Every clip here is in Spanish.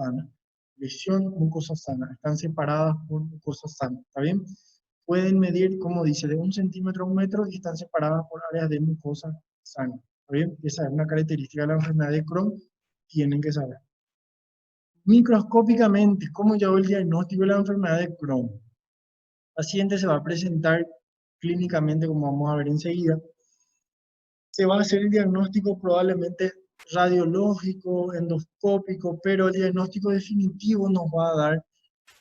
sana. Lesión, mucosa sana. Están separadas por mucosa sana. ¿Está bien? Pueden medir, como dice, de 1 centímetro a 1 metro y están separadas por áreas de mucosa sana. ¿Está bien? Esa es una característica de la enfermedad de Crohn. Tienen que saber. Microscópicamente, ¿cómo llevo el diagnóstico de la enfermedad de Crohn? El paciente se va a presentar clínicamente, como vamos a ver enseguida. Se va a hacer el diagnóstico probablemente radiológico, endoscópico, pero el diagnóstico definitivo nos va a dar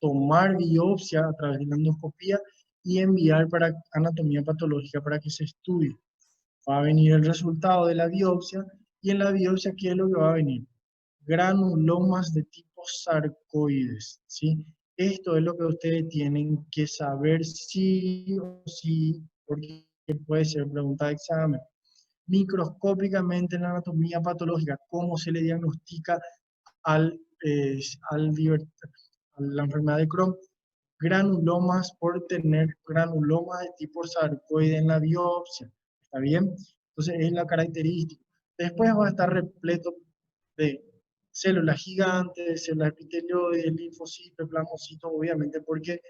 tomar biopsia a través de la endoscopía y enviar para anatomía patológica para que se estudie. Va a venir el resultado de la biopsia y en la biopsia, ¿qué es lo que va a venir? Granulomas de tipo sarcoides, ¿sí? Esto es lo que ustedes tienen que saber sí o sí, porque puede ser pregunta de examen. Microscópicamente en la anatomía patológica, ¿cómo se le diagnostica al, a la enfermedad de Crohn? Granulomas, por tener granulomas de tipo sarcoide en la biopsia. ¿Está bien? Entonces es la característica. Después va a estar repleto de células gigantes, células epitelioides, linfocitos, plasmocitos, obviamente, porque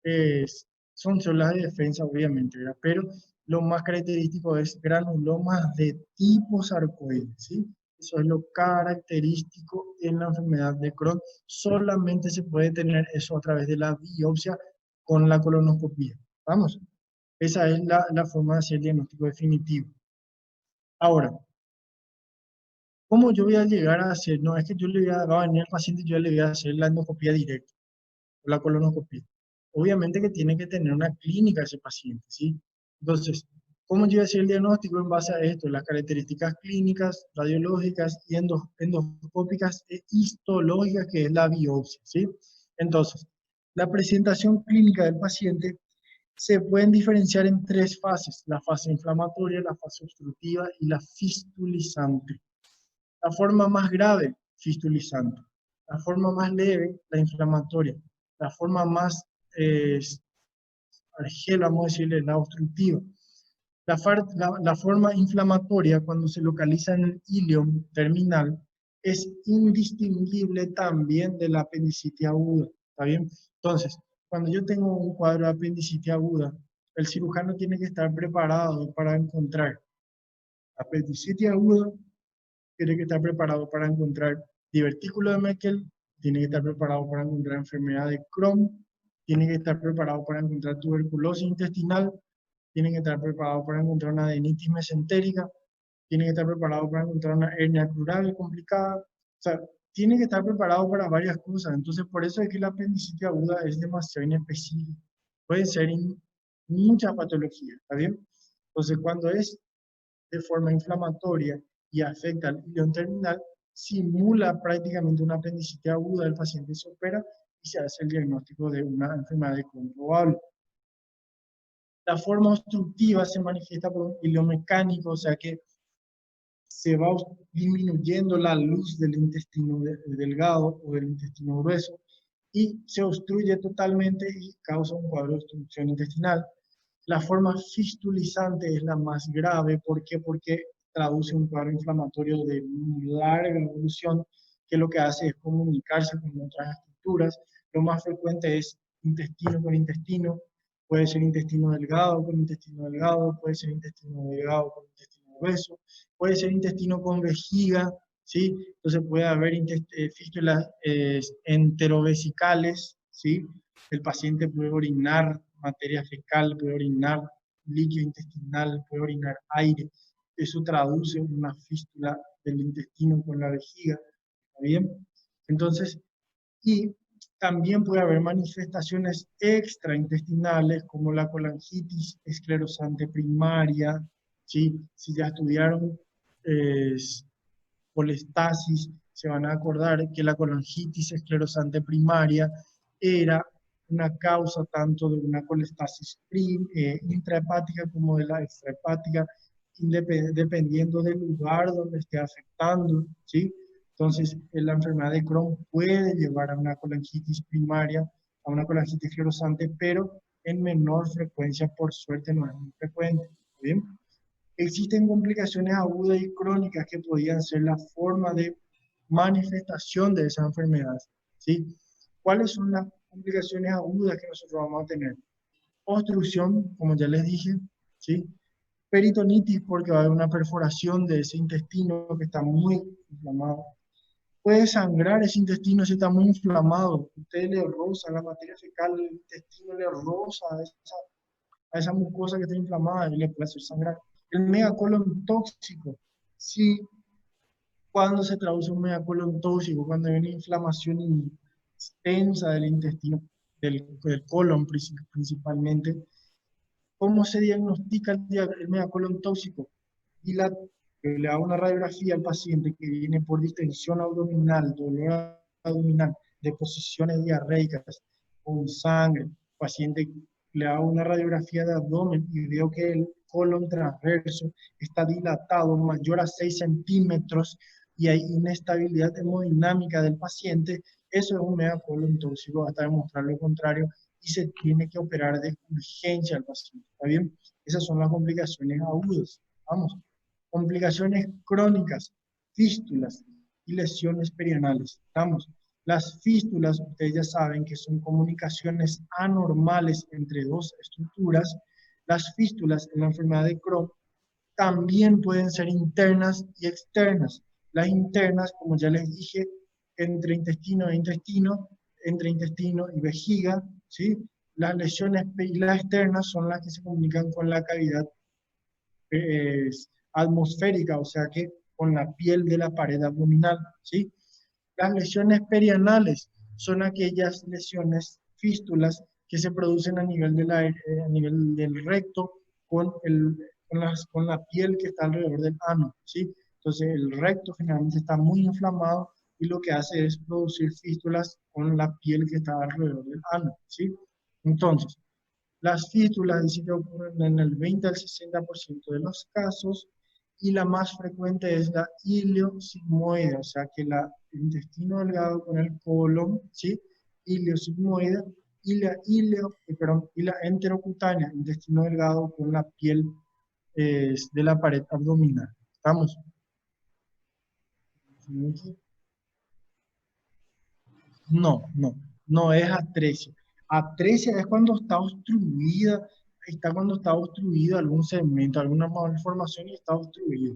eh, son células de defensa, obviamente, ¿verdad? Pero lo más característico es granulomas de tipo sarcoide, ¿sí? Eso es lo característico en la enfermedad de Crohn. Solamente se puede tener eso a través de la biopsia con la colonoscopia. Vamos, esa es la forma de hacer el diagnóstico definitivo. Ahora, ¿cómo yo voy a llegar a hacer? No, es que yo le voy a venir al paciente y yo le voy a hacer la endoscopia directa, o la colonoscopia. Obviamente que tiene que tener una clínica ese paciente, ¿sí? Entonces, ¿cómo yo voy a hacer el diagnóstico en base a esto? Las características clínicas, radiológicas y endoscópicas e histológicas, que es la biopsia, ¿sí? Entonces, la presentación clínica del paciente se pueden diferenciar en 3 fases: la fase inflamatoria, la fase obstructiva y la fistulizante. La forma más grave, fistulizante. La forma más leve, la inflamatoria. La forma más argel, vamos a decirle, la obstructiva. La forma inflamatoria, cuando se localiza en el ilion terminal, es indistinguible también de la apendicitis aguda. ¿Está bien? Entonces, cuando yo tengo un cuadro de apendicitis aguda, el cirujano tiene que estar preparado para encontrar apendicitis aguda, tiene que estar preparado para encontrar divertículo de Meckel, tiene que estar preparado para encontrar enfermedad de Crohn, tiene que estar preparado para encontrar tuberculosis intestinal, tiene que estar preparado para encontrar una adenitis mesentérica, tiene que estar preparado para encontrar una hernia crural complicada. O sea, tiene que estar preparado para varias cosas. Entonces, por eso es que la apendicitis aguda es demasiado inespecífica. Puede ser muchas patologías, ¿está bien? Entonces, cuando es de forma inflamatoria y afecta al ilion terminal, simula prácticamente una apendicitis aguda, el paciente se opera y se hace el diagnóstico de una enfermedad de Crohn probable. La forma obstructiva se manifiesta por un hilo mecánico, o sea que se va disminuyendo la luz del intestino delgado o del intestino grueso y se obstruye totalmente y causa un cuadro de obstrucción intestinal. La forma fistulizante es la más grave. ¿Por qué? Porque traduce un cuadro inflamatorio de larga evolución que lo que hace es comunicarse con otras estructuras. Lo más frecuente es intestino con intestino, puede ser intestino delgado con intestino delgado, puede ser intestino delgado con intestino grueso, puede ser intestino con vejiga, ¿sí? Entonces puede haber fístulas enterovesicales, ¿sí? El paciente puede orinar materia fecal, puede orinar líquido intestinal, puede orinar aire. Eso traduce una fístula del intestino con la vejiga, ¿está bien? Entonces, y también puede haber manifestaciones extraintestinales como la colangitis esclerosante primaria, ¿sí? Si ya estudiaron eh, colestasis, se van a acordar que la colangitis esclerosante primaria era una causa tanto de una colestasis intrahepática como de la extrahepática, dependiendo del lugar donde esté afectando, ¿sí? Entonces, la enfermedad de Crohn puede llevar a una colangitis primaria, a una colangitis esclerosante, pero en menor frecuencia, por suerte no es muy frecuente, ¿bien? Existen complicaciones agudas y crónicas que podían ser la forma de manifestación de esa enfermedad, ¿sí? ¿Cuáles son las complicaciones agudas que nosotros vamos a tener? Obstrucción, como ya les dije, ¿sí? Peritonitis, porque va a haber una perforación de ese intestino que está muy inflamado. Puede sangrar ese intestino si está muy inflamado. Usted le roza la materia fecal, el intestino le roza a esa mucosa que está inflamada y le puede hacer sangrar. El megacolon tóxico, si cuando se traduce un megacolon tóxico, cuando hay una inflamación extensa del intestino, del colon principalmente, ¿cómo se diagnostica el megacolon tóxico? Y le da una radiografía al paciente que viene por distensión abdominal, dolor abdominal, deposiciones diarreicas, con sangre. El paciente le da una radiografía de abdomen y veo que el colon transverso está dilatado mayor a 6 centímetros y hay inestabilidad hemodinámica del paciente. Eso es un megacolon tóxico hasta demostrar lo contrario y se tiene que operar de urgencia al paciente. ¿Está bien? Esas son las complicaciones agudas. Vamos. Complicaciones crónicas, fístulas y lesiones perianales. Vamos. Las fístulas, ustedes ya saben que son comunicaciones anormales entre dos estructuras. Las fístulas en la enfermedad de Crohn también pueden ser internas y externas. Las internas, como ya les dije, entre intestino e intestino, entre intestino y vejiga, ¿sí? Las lesiones y las externas son las que se comunican con la cavidad atmosférica, o sea que con la piel de la pared abdominal, ¿sí? Las lesiones perianales son aquellas lesiones fístulas que se producen a nivel del recto con la piel que está alrededor del ano, ¿sí? Entonces el recto generalmente está muy inflamado y lo que hace es producir fístulas con la piel que está alrededor del ano, ¿sí? Entonces, las fístulas dicen que ocurren en el 20 al 60% de los casos y la más frecuente es la iliosigmoide, o sea que el intestino delgado con el colon, ¿sí? Iliosigmoide y la enterocutánea, intestino delgado con la piel de la pared abdominal. ¿Estamos? No es atresia. Atresia es cuando está obstruida algún segmento, alguna malformación y está obstruido.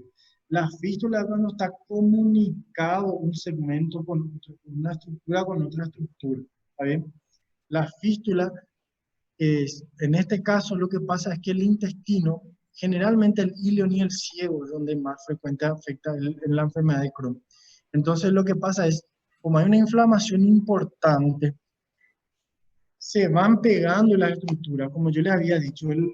La fístula es cuando está comunicado un segmento una estructura con otra estructura. ¿Está bien? La fístula en este caso lo que pasa es que el intestino, generalmente el ilion y el ciego es donde más frecuente afecta en la enfermedad de Crohn. Entonces lo que pasa es, como hay una inflamación importante, se van pegando las estructuras. Como yo les había dicho, el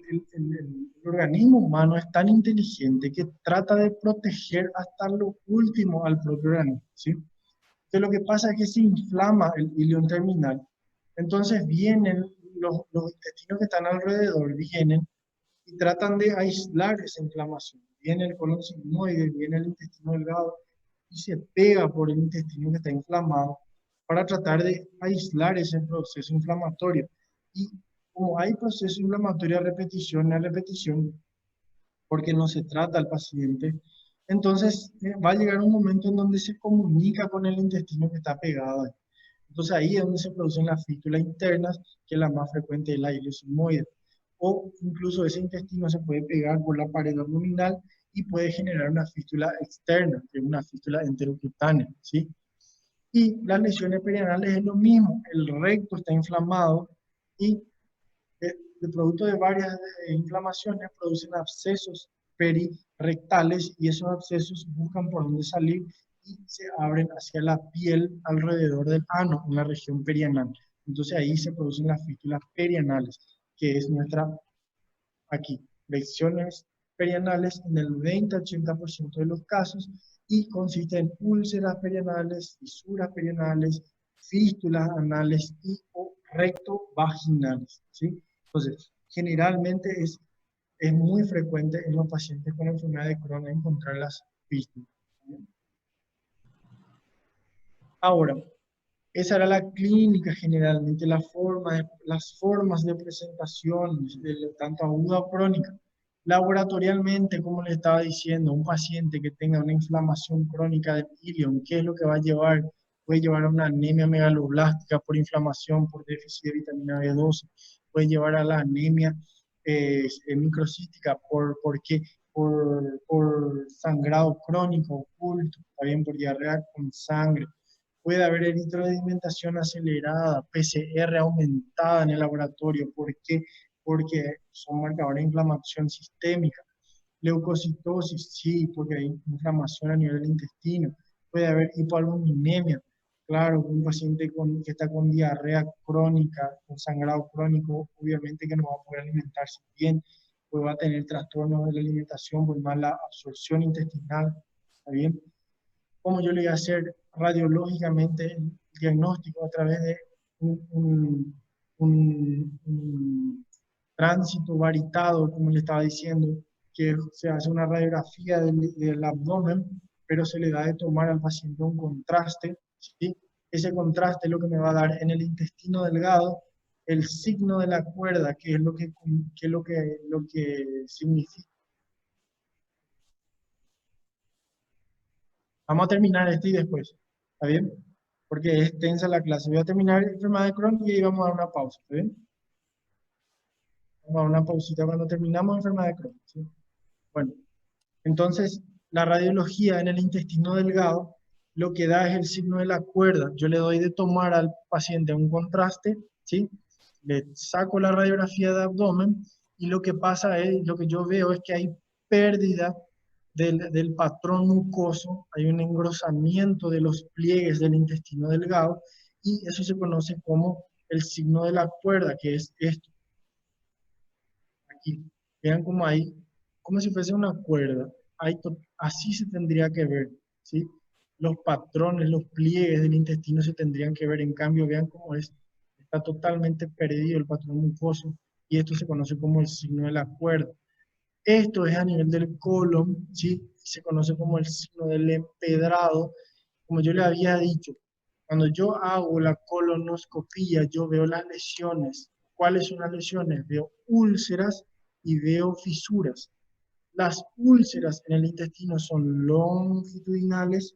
organismo humano es tan inteligente que trata de proteger hasta lo último al propio organismo, ¿sí? Entonces lo que pasa es que se inflama el ilion terminal. Entonces vienen los intestinos que están alrededor, vienen y tratan de aislar esa inflamación. Viene el colon sigmoide, viene el intestino delgado y se pega por el intestino que está inflamado para tratar de aislar ese proceso inflamatorio. Y como hay proceso inflamatorio a repetición, porque no se trata al paciente, entonces va a llegar un momento en donde se comunica con el intestino que está pegado ahí. Entonces ahí es donde se producen las fístulas internas, que es la más frecuente es la ileosigmoide. O incluso ese intestino se puede pegar por la pared abdominal y puede generar una fístula externa, que es una fístula enterocutánea, ¿sí? Y las lesiones perianales es lo mismo, el recto está inflamado y de producto de varias inflamaciones producen abscesos perirectales y esos abscesos buscan por dónde salir y se abren hacia la piel alrededor del ano, en la región perianal. Entonces ahí se producen las fístulas perianales, que es nuestra, aquí, lesiones perianales en el 20-80% de los casos y consiste en úlceras perianales, fisuras perianales, fístulas anales y o rectovaginales, ¿sí? Entonces, generalmente es muy frecuente en los pacientes con enfermedad de Crohn encontrar las fístulas. Ahora, esa era la clínica generalmente, las formas de presentación, tanto aguda o crónica. Laboratorialmente, como le estaba diciendo, un paciente que tenga una inflamación crónica del ilion, ¿qué es lo que va a llevar? Puede llevar a una anemia megaloblástica por inflamación, por déficit de vitamina B12, puede llevar a la anemia microcística, ¿por qué? Por sangrado crónico oculto, también por diarrea con sangre. Puede haber eritrosedimentación acelerada, PCR aumentada en el laboratorio. ¿Por qué? Porque son marcadores de inflamación sistémica. Leucocitosis, sí, porque hay inflamación a nivel del intestino. Puede haber hipoalbuminemia, claro, un paciente que está con diarrea crónica, con sangrado crónico, obviamente que no va a poder alimentarse bien, pues va a tener trastornos de la alimentación por mala absorción intestinal, ¿está bien? Como yo le voy a hacer radiológicamente el diagnóstico a través de un tránsito varitado, como le estaba diciendo, que se hace una radiografía del abdomen, pero se le da de tomar al paciente un contraste, ¿sí? Ese contraste es lo que me va a dar en el intestino delgado el signo de la cuerda, que es lo que significa. Vamos a terminar este y después, ¿está bien? Porque es tensa la clase. Voy a terminar enfermedad de Crohn y ahí vamos a dar una pausa, ¿está bien? Vamos a dar una pausita cuando terminamos enfermedad de Crohn, ¿sí? Bueno, entonces la radiología en el intestino delgado lo que da es el signo de la cuerda. Yo le doy de tomar al paciente un contraste, ¿sí? Le saco la radiografía de abdomen y lo que pasa es, lo que yo veo es que hay pérdida del patrón mucoso, hay un engrosamiento de los pliegues del intestino delgado y eso se conoce como el signo de la cuerda, que es esto, aquí. Vean cómo hay, como si fuese una cuerda. Así se tendría que ver, ¿sí? Los patrones, los pliegues del intestino se tendrían que ver. En cambio, vean cómo es, está totalmente perdido el patrón mucoso y esto se conoce como el signo de la cuerda. Esto es a nivel del colon, ¿sí? Se conoce como el signo del empedrado. Como yo le había dicho, cuando yo hago la colonoscopía, yo veo las lesiones. ¿Cuáles son las lesiones? Veo úlceras y veo fisuras. Las úlceras en el intestino son longitudinales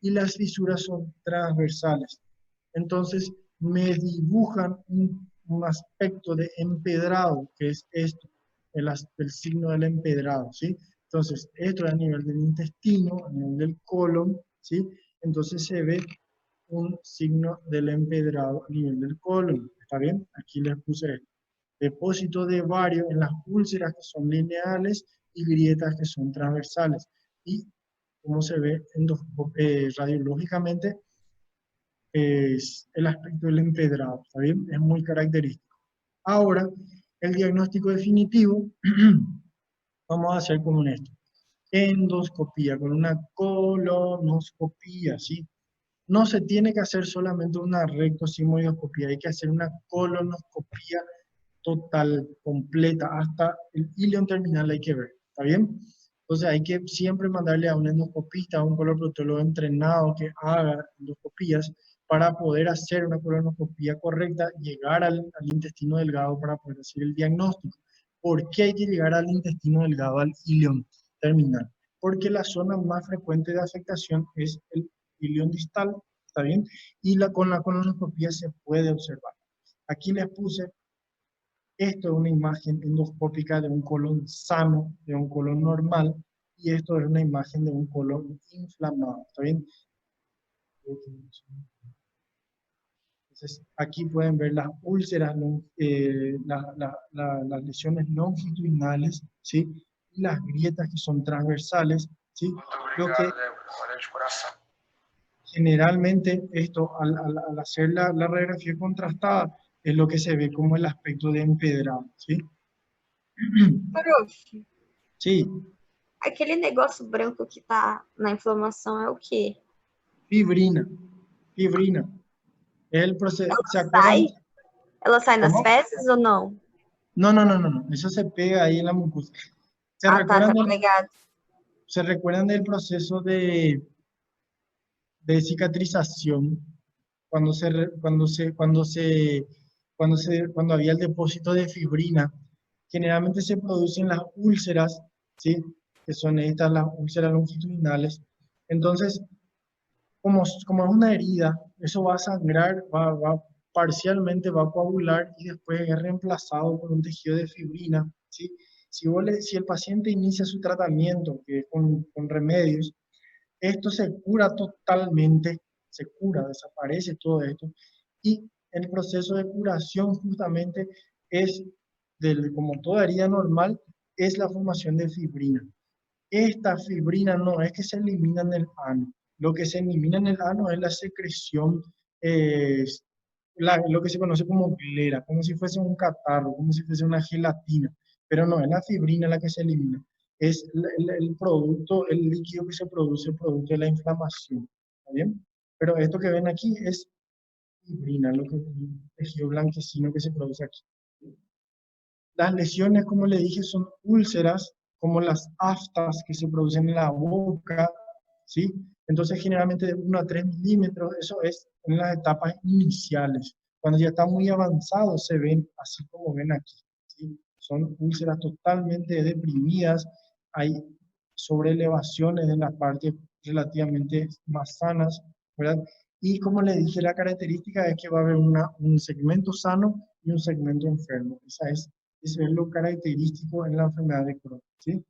y las fisuras son transversales. Entonces, me dibujan un aspecto de empedrado, que es esto, el signo del empedrado, ¿sí? Entonces, esto es a nivel del intestino, a nivel del colon, ¿sí? Entonces se ve un signo del empedrado a nivel del colon, ¿está bien? Aquí les puse esto. Depósito de bario en las úlceras que son lineales y grietas que son transversales. Y como se ve radiológicamente, es el aspecto del empedrado, ¿está bien? Es muy característico. Ahora, el diagnóstico definitivo, vamos a hacer con esto. Endoscopía, con una colonoscopía, ¿sí? No se tiene que hacer solamente una rectosimoidoscopía, hay que hacer una colonoscopía total, completa, hasta el ilion terminal hay que ver, ¿está bien? Entonces hay que siempre mandarle a un endoscopista, a un coloproctólogo entrenado que haga endoscopías para poder hacer una colonoscopía correcta, llegar al intestino delgado para poder hacer el diagnóstico. ¿Por qué hay que llegar al intestino delgado, al ilion terminal? Porque la zona más frecuente de afectación es el ilion distal, ¿está bien? Y con la colonoscopía se puede observar. Aquí les puse, esto es una imagen endoscópica de un colon sano, de un colon normal, y esto es una imagen de un colon inflamado, ¿está bien? Entonces, aquí pueden ver las úlceras, las lesiones longitudinales, ¿sí? Y las grietas que son transversales, ¿sí? Lo que generalmente esto, al hacer la radiografía contrastada, es lo que se ve como el aspecto de empedrado, ¿sí? Prof, Sí, aquele negócio branco que tá na inflamação é o quê? fibrina, fibrina. Es el proceso, Ela ¿se acuerdan? sai? Ela sai nas ¿Cómo? fezes ou não? No, no, no, no, no, eso se pega ahí en la mucosa. ¿Se Ah, tá, recuerdan tá del, pegado. se recuerdan del proceso de cicatrización cuando había el depósito de fibrina Generalmente se producen las úlceras, ¿sí? Que son estas las úlceras longitudinales. Entonces, como es una herida, eso va a sangrar, parcialmente va a coagular y después es reemplazado por un tejido de fibrina, ¿sí? Si el paciente inicia su tratamiento, que es con remedios, esto se cura totalmente, se cura, desaparece todo esto. Y el proceso de curación justamente es, como toda herida normal, es la formación de fibrina. Esta fibrina no es que se elimina en el ano. Lo que se elimina en el ano es la secreción, eh, lo que se conoce como glera, como si fuese un catarro, como si fuese una gelatina. Pero no es la fibrina la que se elimina. Es el producto, el líquido que se produce, producto de la inflamación. ¿Está bien? Pero esto que ven aquí es fibrina, lo que el tejido blanquecino que se produce aquí. Las lesiones, como le dije, son úlceras, como las aftas que se producen en la boca, ¿sí? Entonces, generalmente de 1 a 3 milímetros, eso es en las etapas iniciales. Cuando ya está muy avanzado, se ven así como ven aquí, ¿sí? Son úlceras totalmente deprimidas, hay sobrelevaciones en las partes relativamente más sanas, ¿verdad? Y como le dije, la característica es que va a haber un segmento sano y un segmento enfermo. Eso es lo característico en la enfermedad de Crohn, ¿sí?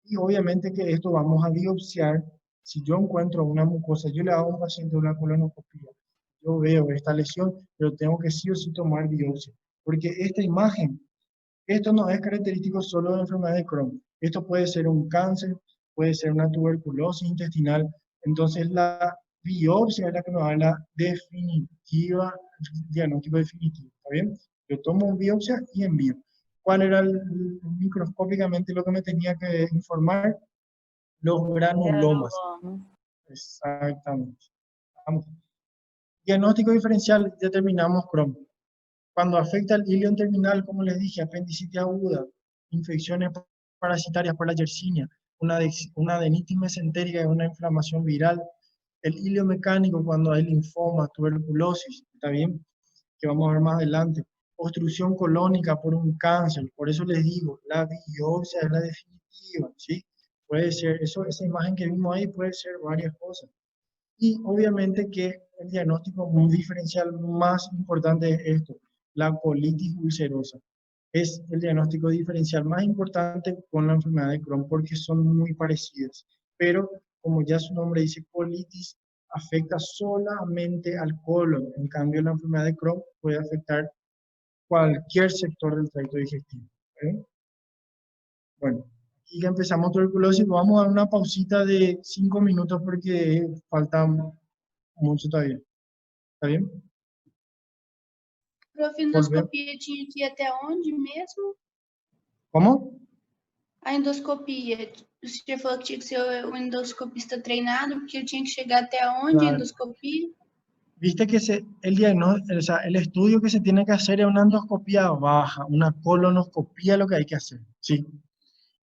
Y obviamente que esto vamos a biopsiar. Si yo encuentro una mucosa, yo le hago a un paciente una colonoscopia, yo veo esta lesión, pero tengo que sí o sí tomar biopsia, porque esta imagen, esto no es característico solo de la enfermedad de Crohn. Esto puede ser un cáncer, puede ser una tuberculosis intestinal. Entonces la biopsia es la que nos da la definitiva, el diagnóstico definitivo. ¿Está bien? Yo tomo una biopsia y envío. ¿Cuál era microscópicamente lo que me tenía que informar? Los granulomas. Granuloma. Exactamente. Vamos. Diagnóstico diferencial, determinamos Crohn. Cuando afecta el ilion terminal, como les dije, apendicitis aguda, infecciones parasitarias por la Yersinia, una adenitis mesentérica y una inflamación viral, el ilio mecánico cuando hay linfoma, tuberculosis, ¿está bien? Que vamos a ver más adelante. Obstrucción colónica por un cáncer, por eso les digo, la biopsia es la definitiva, ¿sí? Puede ser, esa imagen que vimos ahí puede ser varias cosas. Y obviamente que el diagnóstico muy diferencial más importante es esto, la colitis ulcerosa. Es el diagnóstico diferencial más importante con la enfermedad de Crohn porque son muy parecidas. Pero como ya su nombre dice, colitis afecta solamente al colon. En cambio, la enfermedad de Crohn puede afectar cualquier sector del tracto digestivo. ¿Ok? Bueno, y ya empezamos tuberculosis. Vamos a dar una pausita de 5 minutos porque falta mucho todavía. ¿Está bien? Prof, Volvemos. endoscopia tinha que ir até onde mesmo? ¿Cómo? A endoscopia, o senhor falou que tinha que ser um endoscopista treinado, porque ele tinha que chegar até onde a Claro. endoscopia? Viste que o sea, el estudio que se tiene que hacer es una endoscopía baja, una colonoscopía lo que hay que hacer, ¿sí?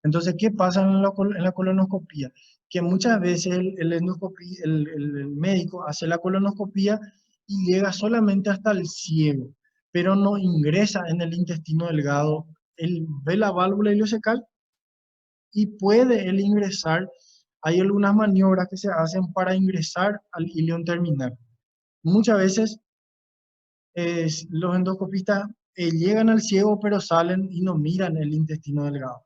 Entonces, ¿qué pasa en la colonoscopía? Que muchas veces el médico hace la colonoscopía y llega solamente hasta el ciego, pero no ingresa en el intestino delgado. Él ve la válvula ileocecal y puede él ingresar. Hay algunas maniobras que se hacen para ingresar al ilion terminal. Muchas veces los endoscopistas llegan al ciego, pero salen y no miran el intestino delgado.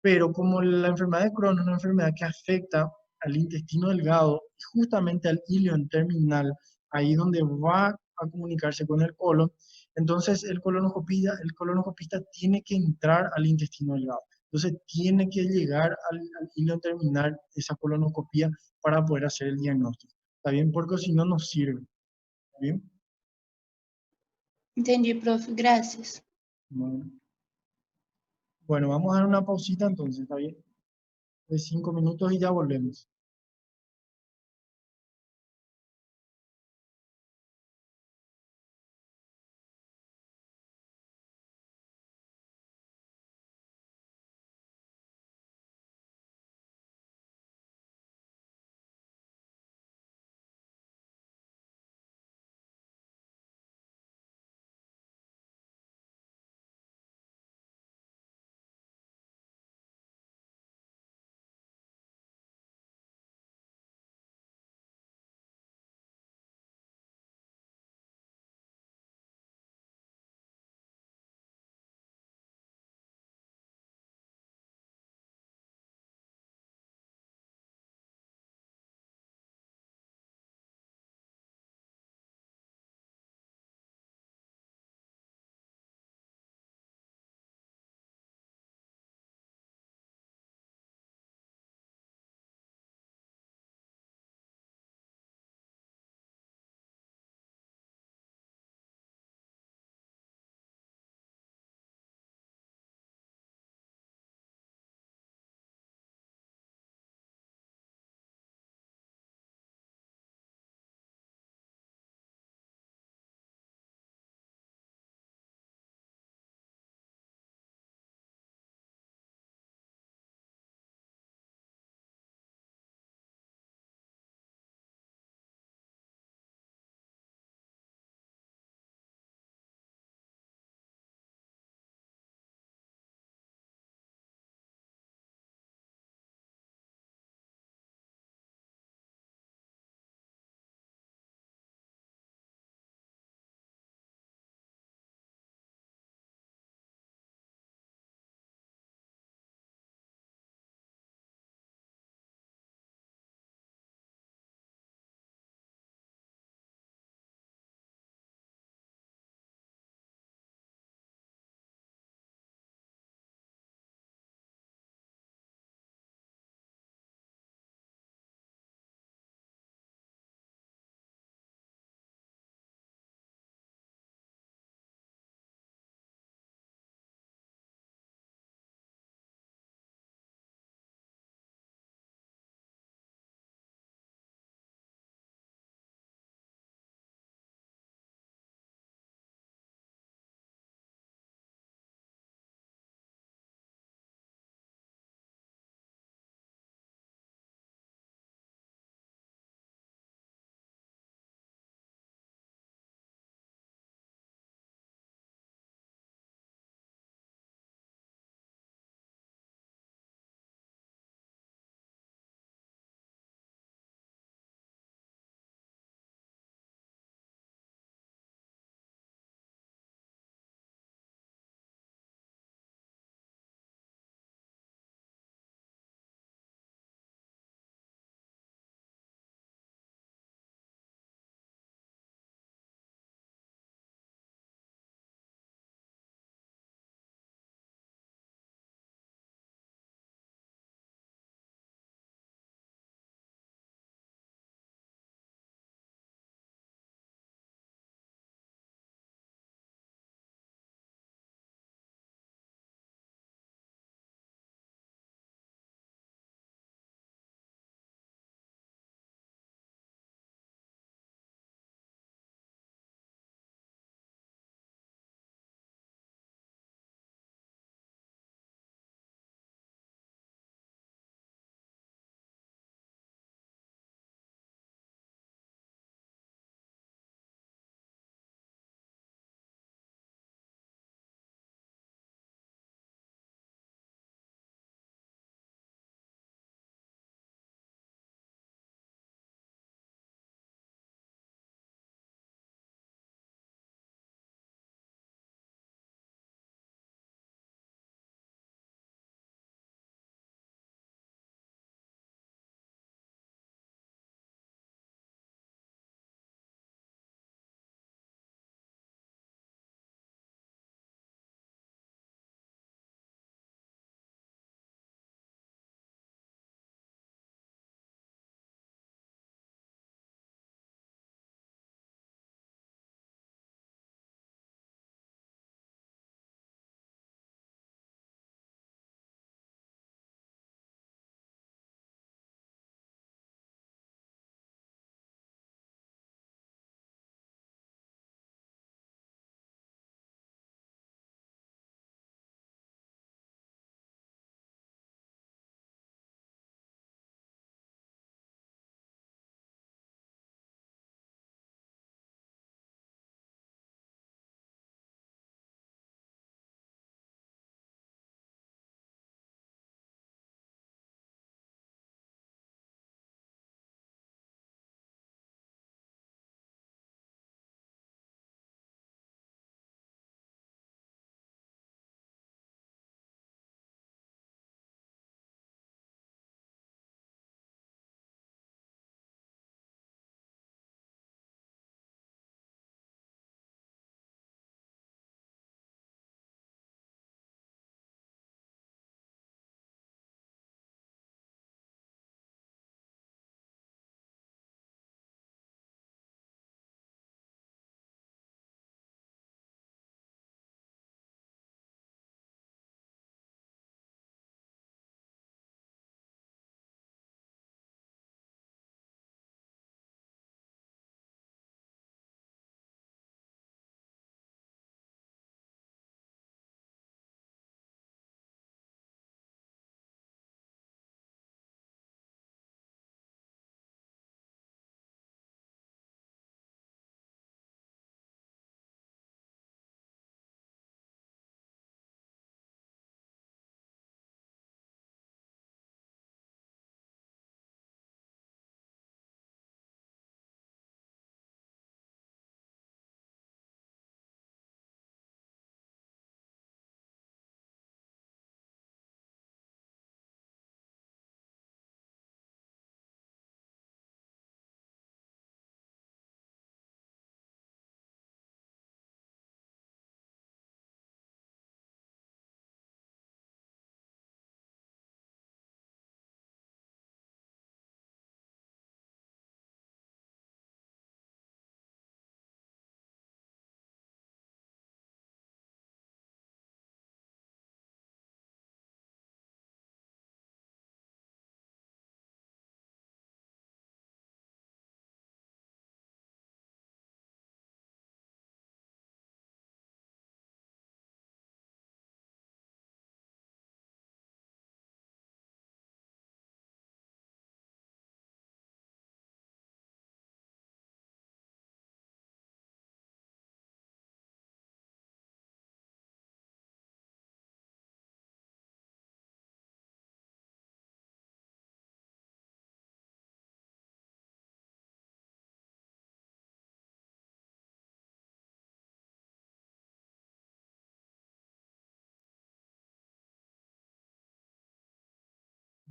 Pero como la enfermedad de Crohn es una enfermedad que afecta al intestino delgado y justamente al ilion terminal, ahí donde va a comunicarse con el colon, entonces el colonoscopista tiene que entrar al intestino delgado. Entonces tiene que llegar al ilion terminal esa colonoscopia para poder hacer el diagnóstico. ¿Está bien? Porque si no, no sirve. ¿Está bien? Entendi, prof. Graças. Bueno, vamos a dar una pausita entonces, ¿está bien? De 5 minutos y ya volvemos.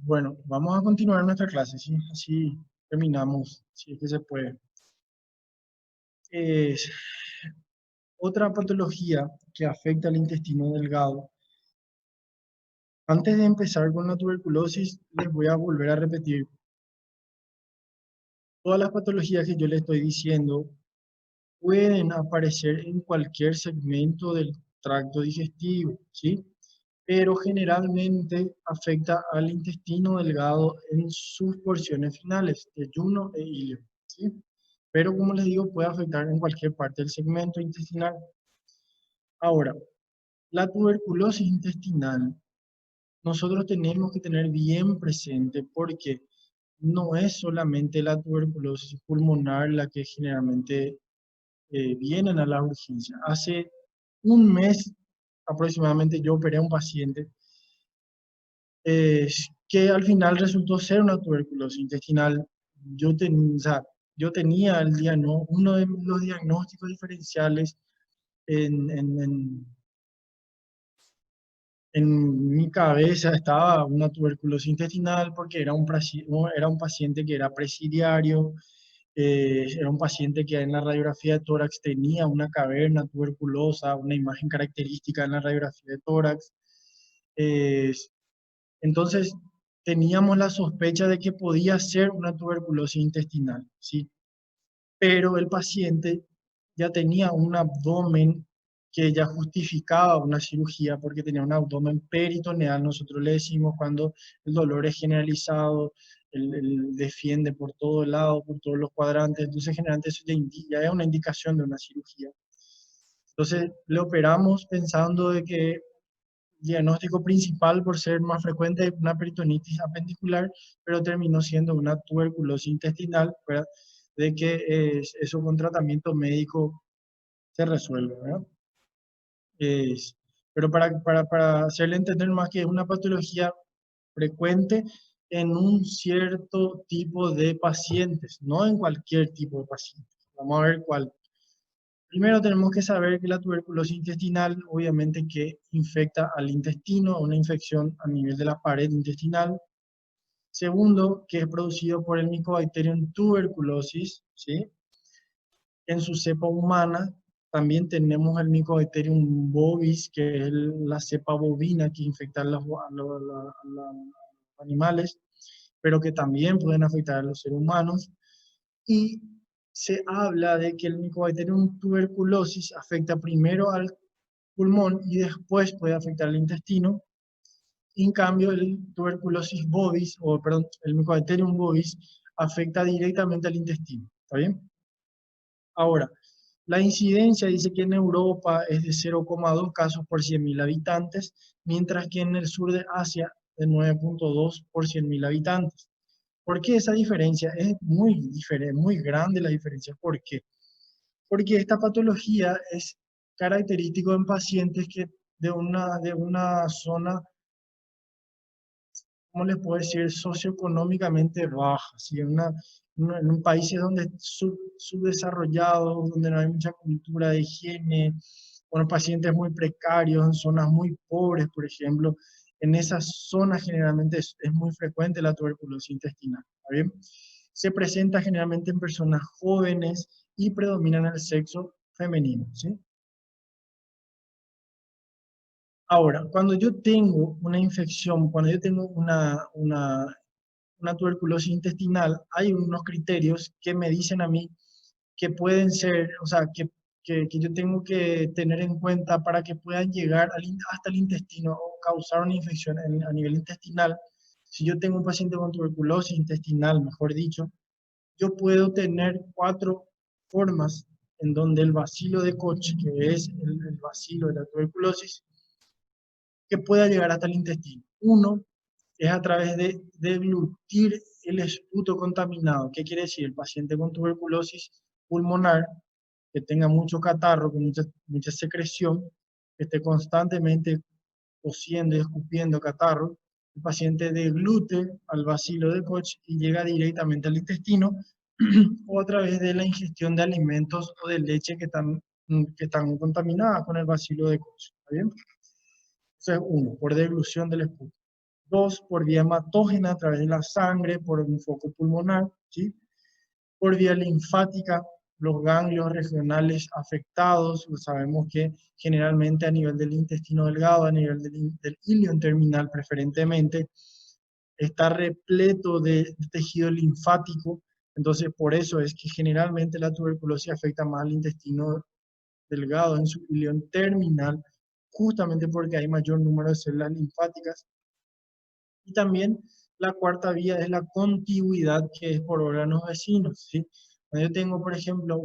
Bueno, vamos a continuar nuestra clase, ¿sí? Así terminamos, si es que se puede. Es otra patología que afecta al intestino delgado. Antes de empezar con la tuberculosis, les voy a volver a repetir. Todas las patologías que yo les estoy diciendo pueden aparecer en cualquier segmento del tracto digestivo, ¿sí? Pero generalmente afecta al intestino delgado en sus porciones finales, yeyuno e ilio, ¿sí? Pero como les digo, puede afectar en cualquier parte del segmento intestinal. Ahora, la tuberculosis intestinal, nosotros tenemos que tener bien presente porque no es solamente la tuberculosis pulmonar la que generalmente vienen a la urgencia. Hace un mes aproximadamente yo operé a un paciente que al final resultó ser una tuberculosis intestinal. O sea, yo tenía uno de los diagnósticos diferenciales en, en, en, en mi cabeza estaba una tuberculosis intestinal porque era un paciente que era presidiario, era un paciente que en la radiografía de tórax tenía una caverna tuberculosa, una imagen característica en la radiografía de tórax. Eh, entonces, teníamos la sospecha de que podía ser una tuberculosis intestinal, ¿sí? Pero el paciente ya tenía un abdomen que ya justificaba una cirugía porque tenía un abdomen peritoneal. Nosotros le decimos cuando el dolor es generalizado, el defiende por todo lado, por todos los cuadrantes, entonces generalmente eso ya es una indicación de una cirugía. Entonces le operamos pensando de que el diagnóstico principal por ser más frecuente es una peritonitis apendicular, pero terminó siendo una tuberculosis intestinal, ¿verdad? De que eso con tratamiento médico se resuelve, ¿verdad? Es- pero para hacerle entender más que es una patología frecuente en un cierto tipo de pacientes, no en cualquier tipo de pacientes. Vamos a ver cuál. Primero tenemos que saber que la tuberculosis intestinal, obviamente que infecta al intestino, una infección a nivel de la pared intestinal. Segundo, que es producido por el Mycobacterium tuberculosis, ¿sí? En su cepa humana también tenemos el Mycobacterium bovis, que es la cepa bovina que infecta a los animales, pero que también pueden afectar a los seres humanos. Y se habla de que el Mycobacterium tuberculosis afecta primero al pulmón y después puede afectar al intestino. En cambio, el tuberculosis bovis, o perdón, el Mycobacterium bovis afecta directamente al intestino. ¿Está bien? Ahora, la incidencia dice que en Europa es de 0,2 casos por 100.000 habitantes, mientras que en el sur de Asia de 9,2 por 100.000 habitantes. ¿Por qué esa diferencia? Es muy diferente, muy grande la diferencia. ¿Por qué? Porque esta patología es característico en pacientes que de una zona, ¿cómo les puedo decir?, socioeconómicamente baja, ¿sí? En países donde subdesarrollados, donde no hay mucha cultura de higiene, con pacientes muy precarios, en zonas muy pobres, por ejemplo. En esas zonas generalmente es muy frecuente la tuberculosis intestinal, ¿está bien? Se presenta generalmente en personas jóvenes y predomina en el sexo femenino, ¿sí? Ahora, cuando yo tengo una infección, cuando yo tengo una tuberculosis intestinal, hay unos criterios que me dicen a mí que pueden ser, o sea, que yo tengo que tener en cuenta para que puedan llegar hasta el intestino o causar una infección a nivel intestinal. Si yo tengo un paciente con tuberculosis intestinal, mejor dicho, yo puedo tener 4 formas en donde el bacilo de Koch, que es el bacilo de la tuberculosis, que pueda llegar hasta el intestino. Uno es a través de deglutir el esputo contaminado. ¿Qué quiere decir? El paciente con tuberculosis pulmonar, que tenga mucho catarro, con mucha secreción, que esté constantemente tosiendo y escupiendo catarro, el paciente deglute al bacilo de Koch y llega directamente al intestino o a través de la ingestión de alimentos o de leche que están contaminadas con el bacilo de Koch. ¿Está bien? Eso es uno, por deglución del esputo. 2, por vía hematógena a través de la sangre, por un foco pulmonar, ¿sí? Por vía linfática, los ganglios regionales afectados, pues sabemos que generalmente a nivel del intestino delgado, a nivel del ilion terminal preferentemente, está repleto de tejido linfático, entonces por eso es que generalmente la tuberculosis afecta más al intestino delgado en su ilion terminal, justamente porque hay mayor número de células linfáticas. Y también la cuarta vía es la contigüidad, que es por órganos vecinos, ¿sí? Cuando yo tengo, por ejemplo,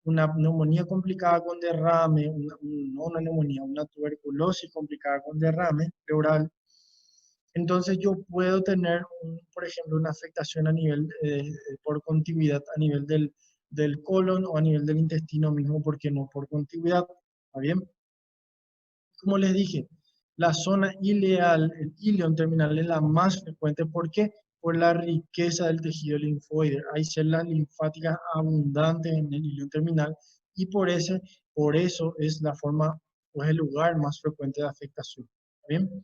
una neumonía complicada con derrame, no una neumonía, una tuberculosis complicada con derrame pleural, entonces yo puedo tener, por ejemplo, una afectación a nivel, por contigüidad a nivel del colon o a nivel del intestino mismo, porque no por contigüidad, ¿está bien? Como les dije, la zona ileal, el ilion terminal, es la más frecuente. ¿Por qué? Por la riqueza del tejido linfoide. Hay células linfáticas abundantes en el ilion terminal y por eso es la forma o es el lugar más frecuente de afectación. ¿Está bien?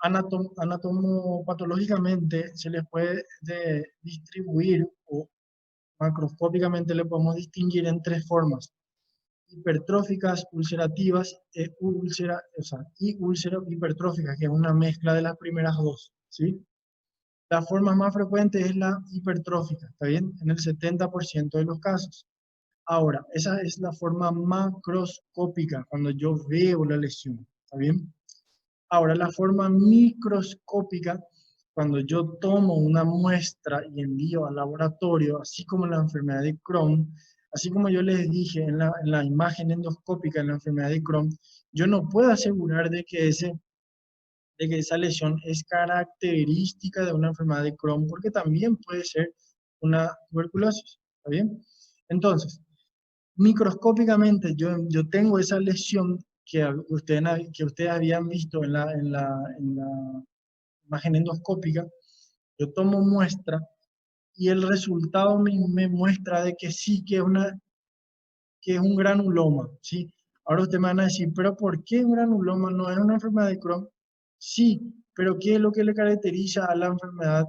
Anatomopatológicamente se les puede distribuir o macroscópicamente le podemos distinguir en tres formas: hipertróficas, ulcerativas y úlcero hipertróficas, que es una mezcla de las primeras dos, ¿sí? La forma más frecuente es la hipertrófica, ¿está bien? En el 70% de los casos. Ahora, esa es la forma macroscópica, cuando yo veo la lesión, ¿está bien? Ahora, la forma microscópica, cuando yo tomo una muestra y envío al laboratorio, así como la enfermedad de Crohn, así como yo les dije en la imagen endoscópica en la enfermedad de Crohn, yo no puedo asegurar de que esa lesión es característica de una enfermedad de Crohn, porque también puede ser una tuberculosis, ¿está bien? Entonces, microscópicamente yo tengo esa lesión que ustedes habían visto en la imagen endoscópica. Yo tomo muestra y el resultado me muestra de que sí, que es un granuloma, ¿sí? Ahora ustedes me van a decir, pero ¿por qué un granuloma no es una enfermedad de Crohn? Sí, pero ¿qué es lo que le caracteriza a la enfermedad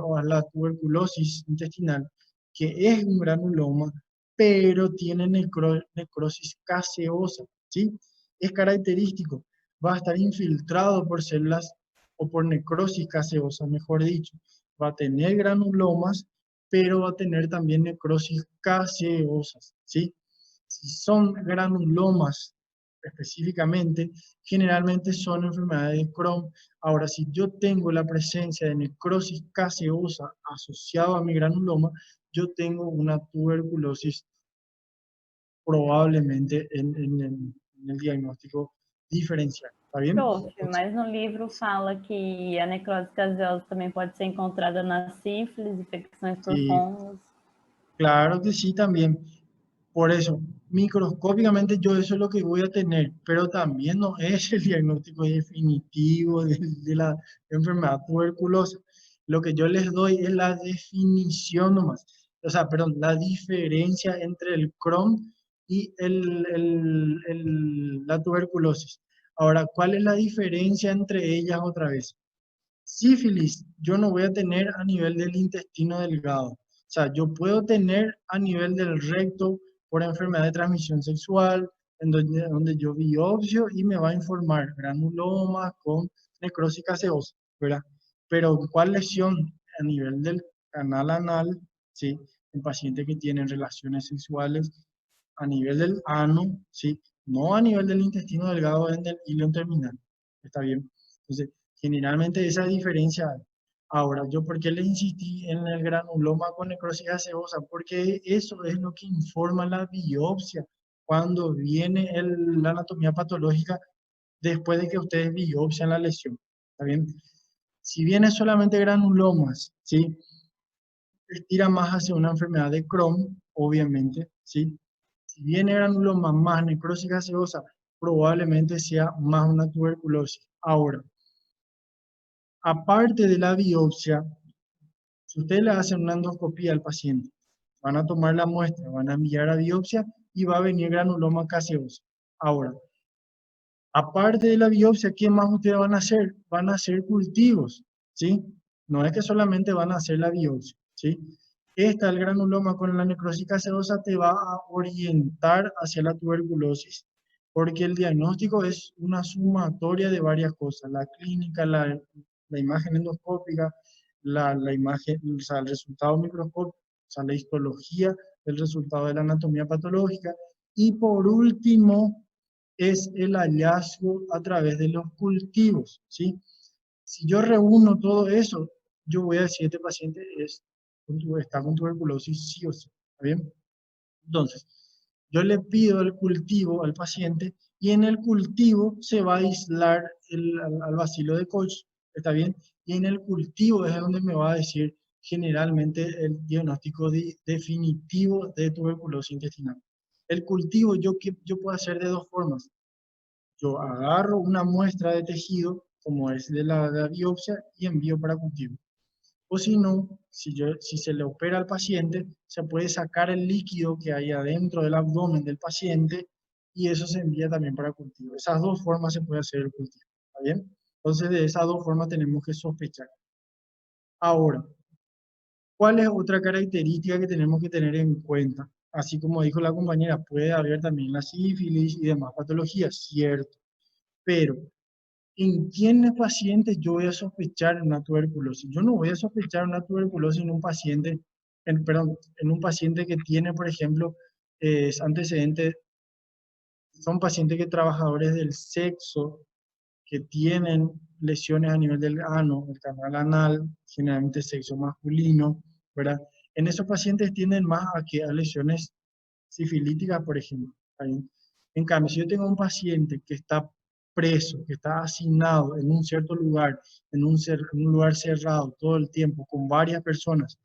o a la tuberculosis intestinal? Que es un granuloma, pero tiene necrosis caseosa, ¿sí? Es característico, va a estar infiltrado por células o por necrosis caseosa, mejor dicho. Va a tener granulomas, pero va a tener también necrosis caseosas, ¿sí? Si son granulomas específicamente, generalmente son enfermedades de Crohn. Ahora, si yo tengo la presencia de necrosis caseosa asociado a mi granuloma, yo tengo una tuberculosis probablemente en el diagnóstico diferencial. ¿Está bien? Prof, mas no livro fala que a necrose gaseosa também pode ser encontrada na sífilis, infecções por Sí, fungos. claro que sí también. Por eso, microscópicamente yo eso es lo que voy a tener, pero también no es el diagnóstico definitivo de la enfermedad tuberculosa. Lo que yo les doy es la definición nomás. O sea, perdón, la diferencia entre el Crohn y la tuberculosis. Ahora, ¿cuál es la diferencia entre ellas otra vez? Sífilis, yo no voy a tener a nivel del intestino delgado. O sea, yo puedo tener a nivel del recto por enfermedad de transmisión sexual, donde yo biopsio y me va a informar granulomas con necrosis caseosa, ¿verdad? Pero ¿cuál lesión a nivel del canal anal? ¿Sí? En pacientes que tienen relaciones sexuales a nivel del ano, ¿sí? No a nivel del intestino delgado en el ilion terminal. ¿Está bien? Entonces, generalmente esa diferencia hay. Ahora, ¿yo por qué le insistí en el granuloma con necrosis gaseosa? Porque eso es lo que informa la biopsia cuando viene la anatomía patológica después de que ustedes biopsian la lesión. ¿Está bien? Si viene solamente granulomas, ¿sí? Estira más hacia una enfermedad de Crohn, obviamente, ¿sí? Si viene granuloma más necrosis gaseosa, probablemente sea más una tuberculosis. Ahora, aparte de la biopsia, si ustedes le hacen una endoscopía al paciente, van a tomar la muestra, van a enviar a biopsia y va a venir granuloma caseoso. Ahora, Aparte de la biopsia, ¿qué más ustedes van a hacer? Van a hacer cultivos, ¿sí? No es que solamente van a hacer la biopsia, ¿sí? El granuloma con la necrosis gaseosa te va a orientar hacia la tuberculosis, porque el diagnóstico es una sumatoria de varias cosas, la clínica, la imagen endoscópica, la imagen, o sea, el resultado microscópico, o sea, la histología, el resultado de la anatomía patológica, y por último, es el hallazgo a través de los cultivos, ¿sí? Si yo reúno todo eso, yo voy a decir, este paciente está con tuberculosis sí o sí, ¿está bien? Entonces, yo le pido el cultivo al paciente y en el cultivo se va a aislar al bacilo de Koch, ¿está bien? Y en el cultivo es donde me va a decir generalmente el diagnóstico definitivo de tuberculosis intestinal. El cultivo yo puedo hacer de dos formas. Yo agarro una muestra de tejido, como es de la biopsia, y envío para cultivo. O si no, si se le opera al paciente, se puede sacar el líquido que hay adentro del abdomen del paciente y eso se envía también para cultivo. Esas dos formas se puede hacer el cultivo, ¿está bien? Entonces, de esas dos formas tenemos que sospechar. Ahora, ¿cuál es otra característica que tenemos que tener en cuenta? Así como dijo la compañera, puede haber también la sífilis y demás patologías, cierto. Pero, ¿en quiénes pacientes yo voy a sospechar una tuberculosis? Yo no voy a sospechar una tuberculosis en un paciente, perdón, en un paciente que tiene, por ejemplo, antecedentes, son pacientes que trabajadores del sexo, que tienen lesiones a nivel del ano, el canal anal, generalmente sexo masculino, ¿verdad? En esos pacientes tienden más a lesiones sifilíticas, por ejemplo. ¿Ahí? En cambio, si yo tengo un paciente que está preso, que está asignado en un cierto lugar, en un lugar cerrado todo el tiempo, con varias personas,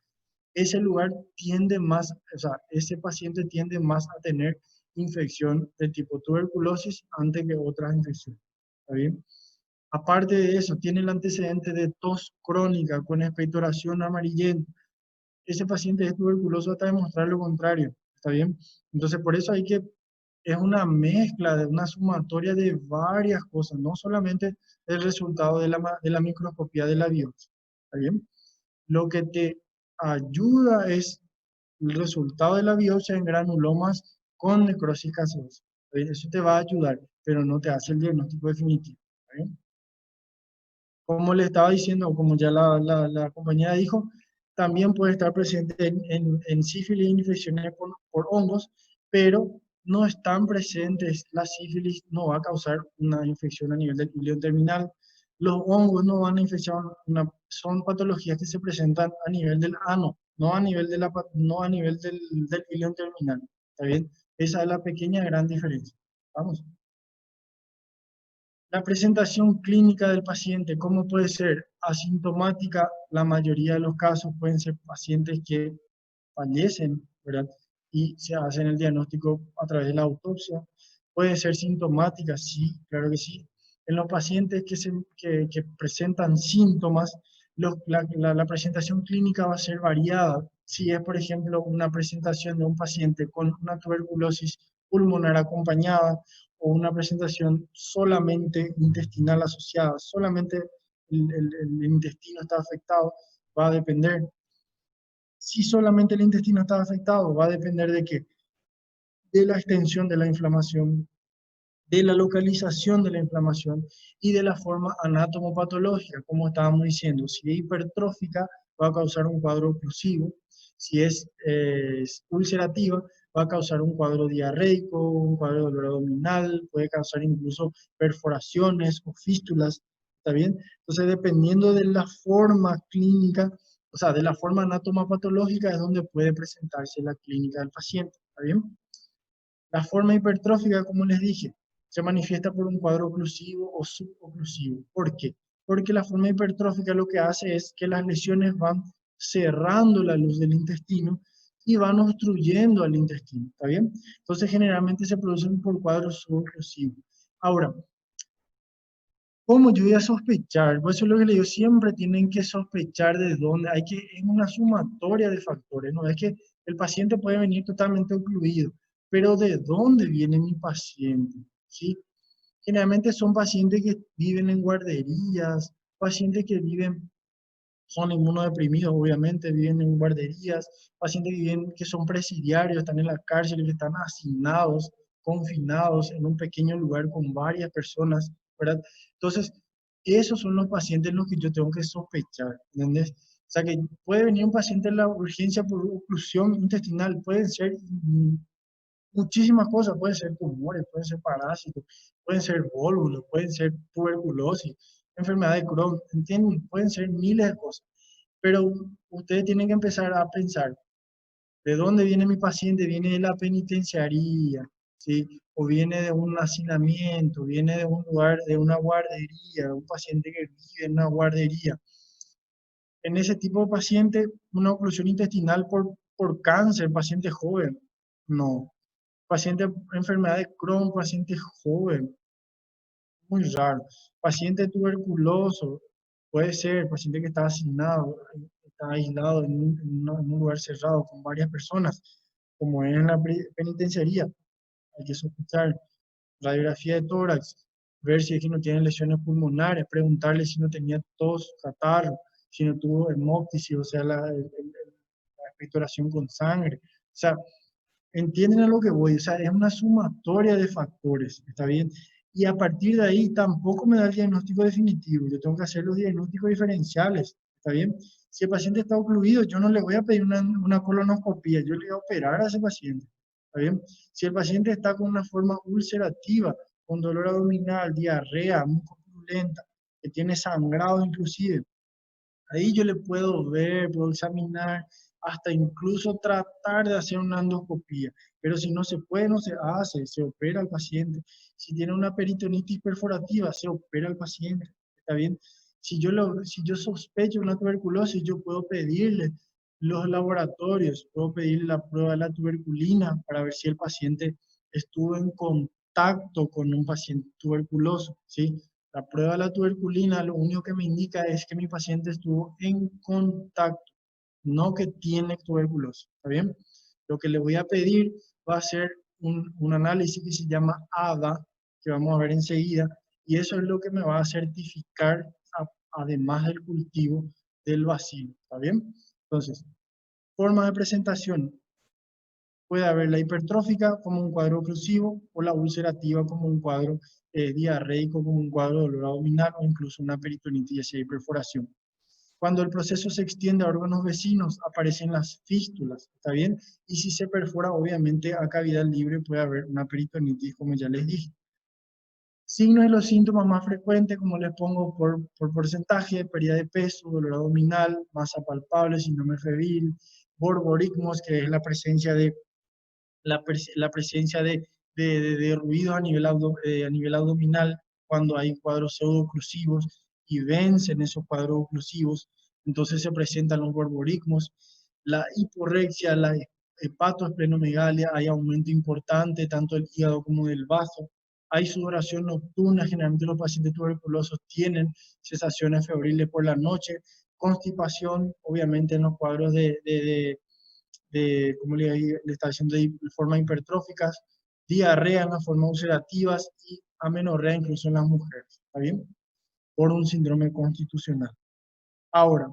ese lugar tiende más, o sea, ese paciente tiende más a tener infección de tipo tuberculosis antes que otras infecciones. ¿Está bien? Aparte de eso, tiene el antecedente de tos crónica con expectoración amarillenta. Ese paciente es tuberculoso hasta demostrar lo contrario. ¿Está bien? Entonces, por eso es una mezcla, de una sumatoria de varias cosas, no solamente el resultado de la microscopía de la biopsia. ¿Está bien? Lo que te ayuda es el resultado de la biopsia en granulomas con necrosis gaseosa. ¿Está bien? Eso te va a ayudar, pero no te hace el diagnóstico definitivo. ¿Está bien? Como le estaba diciendo, como ya la compañera dijo, también puede estar presente en sífilis e infecciones por hongos, pero no están presentes. La sífilis no va a causar una infección a nivel del hilo terminal. Los hongos no van a infectar, son patologías que se presentan a nivel del ano, no a nivel, no a nivel del hilo terminal. ¿Está bien? Esa es la pequeña gran diferencia. Vamos. La presentación clínica del paciente, ¿cómo puede ser? Asintomática, la mayoría de los casos pueden ser pacientes que fallecen, ¿verdad? Y se hacen el diagnóstico a través de la autopsia. Puede ser sintomática, sí, claro que sí. En los pacientes que presentan síntomas, la presentación clínica va a ser variada. Si es, por ejemplo, una presentación de un paciente con una tuberculosis pulmonar acompañada, o una presentación solamente intestinal asociada, solamente el intestino está afectado, va a depender. Si solamente el intestino está afectado, va a depender de qué? De la extensión de la inflamación, de la localización de la inflamación y de la forma anatomopatológica, como estábamos diciendo. Si es hipertrófica, va a causar un cuadro oclusivo. Si es ulcerativa, va a causar un cuadro diarreico, un cuadro de dolor abdominal, puede causar incluso perforaciones o fístulas. ¿Está bien? Entonces, dependiendo de la forma clínica, o sea, de la forma anatomopatológica es donde puede presentarse la clínica del paciente. ¿Está bien? La forma hipertrófica, como les dije, se manifiesta por un cuadro oclusivo o suboclusivo. ¿Por qué? Porque la forma hipertrófica lo que hace es que las lesiones van cerrando la luz del intestino y van obstruyendo al intestino. ¿Está bien? Entonces, generalmente se producen por cuadros suboclusivos. Ahora, ¿cómo yo voy a sospechar? Por eso es lo que le digo, siempre tienen que sospechar de dónde. Es una sumatoria de factores, ¿no? Es que el paciente puede venir totalmente ocluido, pero ¿de dónde viene mi paciente? ¿Sí? Generalmente son pacientes que viven en guarderías, pacientes que viven, son inmunodeprimidos, obviamente, viven en guarderías, pacientes que, viven, que son presidiarios, están en la cárcel, que están hacinados, confinados en un pequeño lugar con varias personas, ¿verdad? Entonces, esos son los pacientes en los que yo tengo que sospechar, ¿entendés? O sea, que puede venir un paciente en la urgencia por oclusión intestinal, pueden ser muchísimas cosas, pueden ser tumores, pueden ser parásitos, pueden ser vólvulos, pueden ser tuberculosis, enfermedad de Crohn, ¿entienden? Pueden ser miles de cosas. Pero ustedes tienen que empezar a pensar, ¿de dónde viene mi paciente? ¿Viene de la penitenciaría? ¿Sí? ¿O viene de un hacinamiento? ¿Viene de un lugar, de una guardería? ¿Un paciente que vive en una guardería? En ese tipo de paciente, una oclusión intestinal por cáncer, paciente joven, no. Paciente enfermedad de Crohn, paciente joven, muy raro. Paciente tuberculoso, puede ser, paciente que está asignado, está aislado en un lugar cerrado con varias personas, como es en la penitenciaría. Hay que sospechar radiografía de tórax, ver si es que no tiene lesiones pulmonares, preguntarle si no tenía tos, catarro, si no tuvo hemoptisis, o sea, la expectoración con sangre. O sea, ¿entienden a lo que voy? O sea, es una sumatoria de factores, ¿está bien? Y a partir de ahí tampoco me da el diagnóstico definitivo. Yo tengo que hacer los diagnósticos diferenciales, ¿está bien? Si el paciente está ocluido, yo no le voy a pedir una colonoscopia, yo le voy a operar a ese paciente, ¿está bien? Si el paciente está con una forma ulcerativa, con dolor abdominal, diarrea, mucopurulenta, que tiene sangrado inclusive, ahí yo le puedo ver, puedo examinar, hasta incluso tratar de hacer una endoscopía. Pero si no se puede, no se hace, se opera al paciente. Si tiene una peritonitis perforativa, se opera al paciente. ¿Está bien? Si yo sospecho una tuberculosis, yo puedo pedirle los laboratorios, puedo pedirle la prueba de la tuberculina para ver si el paciente estuvo en contacto con un paciente tuberculoso, ¿sí? La prueba de la tuberculina lo único que me indica es que mi paciente estuvo en contacto, no que tiene tuberculosis, ¿está bien? Lo que le voy a pedir va a ser un análisis que se llama ADA, que vamos a ver enseguida, y eso es lo que me va a certificar, además del cultivo del bacilo, ¿está bien? Entonces, forma de presentación. Puede haber la hipertrófica como un cuadro oclusivo o la ulcerativa como un cuadro diarreico, como un cuadro de dolor abdominal o incluso una peritonitis y perforación. Cuando el proceso se extiende a órganos vecinos, aparecen las fístulas, ¿está bien? Y si se perfora, obviamente, a cavidad libre puede haber una peritonitis, como ya les dije. Signos y los síntomas más frecuentes, como les pongo por porcentaje: pérdida de peso, dolor abdominal, masa palpable, síndrome febril, borborigmos, que es la presencia de de ruido a nivel abdominal cuando hay cuadros pseudooclusivos y vencen esos cuadros oclusivos, entonces se presentan los borborigmos. La hiporexia, la hepatoesplenomegalia, hay aumento importante tanto del hígado como del bazo. Hay sudoración nocturna, generalmente los pacientes tuberculosos tienen cesaciones febriles por la noche, constipación, obviamente en los cuadros como le está diciendo, de forma hipertróficas, diarrea en las formas ulcerativas y amenorrea incluso en las mujeres, ¿está bien? Por un síndrome constitucional. Ahora,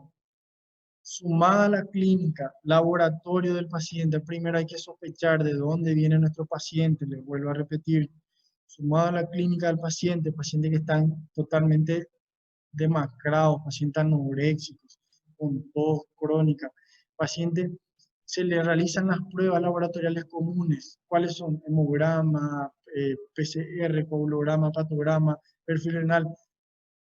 sumada a la clínica, laboratorio del paciente, primero hay que sospechar de dónde viene nuestro paciente, les vuelvo a repetir, sumado a la clínica del paciente que están totalmente demacrados, pacientes anoréxicos, con tos crónica, pacientes, se le realizan las pruebas laboratoriales comunes. ¿Cuáles son? Hemograma, PCR, coagulograma, patograma, perfil renal,